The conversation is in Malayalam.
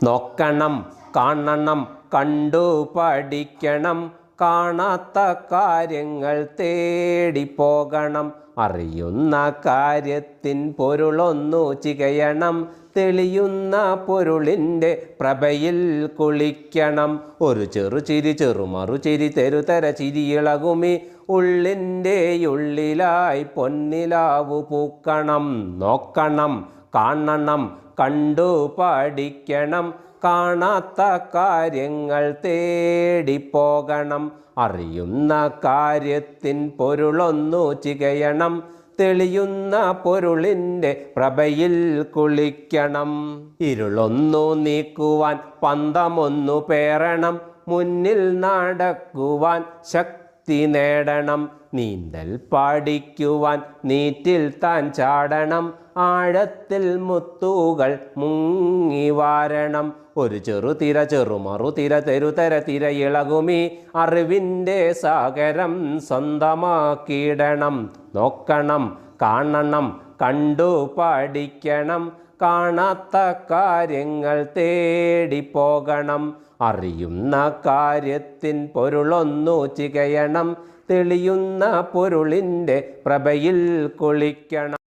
നോക്കണം, കാണണം, കണ്ടു പഠിക്കണം, കാണാത്ത കാര്യങ്ങൾ തേടിപ്പോകണം, അറിയുന്ന കാര്യത്തിൻ പൊരുളൊന്നു ചികയണം, തെളിയുന്ന പൊരുളിൻ്റെ പ്രഭയിൽ കുളിക്കണം. ഒരു ചെറുചിരി ചെറുമറുചിരി തെരുതര ചിരിയിളകുമി ഉള്ളിൻ്റെ ഉള്ളിലായി പൊന്നിലാവു പൂക്കണം. നോക്കണം, കാണണം, കണ്ടു പഠിക്കണം, കാണാത്ത കാര്യങ്ങൾ തേടിപ്പോകണം, അറിയുന്ന കാര്യത്തിൻ പൊരുളൊന്നു ചികയണം, തെളിയുന്ന പൊരുളിൻ്റെ പ്രഭയിൽ കുളിക്കണം. ഇരുളൊന്നു നീക്കുവാൻ പന്തമൊന്നു പേറണം, മുന്നിൽ നടക്കുവാൻ ശക്തി നേടണം, നീന്തൽ പഠിക്കുവാൻ നീറ്റിൽ താൻ ചാടണം, ആഴത്തിൽ മുത്തുകൾ മുങ്ങി വാരണം. ഒരു ചെറുതിര ചെറുമറുതിര തെരുതര തിരയിളകുമി അറിവിൻ്റെ സാഗരം സ്വന്തമാക്കിയിടണം. നോക്കണം, കാണണം, കണ്ടു പഠിക്കണം, കാണാത്ത കാര്യങ്ങൾ തേടിപ്പോകണം, അറിയുന്ന കാര്യത്തിൻ പൊരുളൊന്നു ചികയണം, തെളിയുന്ന പൊരുളിൻ്റെ പ്രഭയിൽ കുളിക്കണം.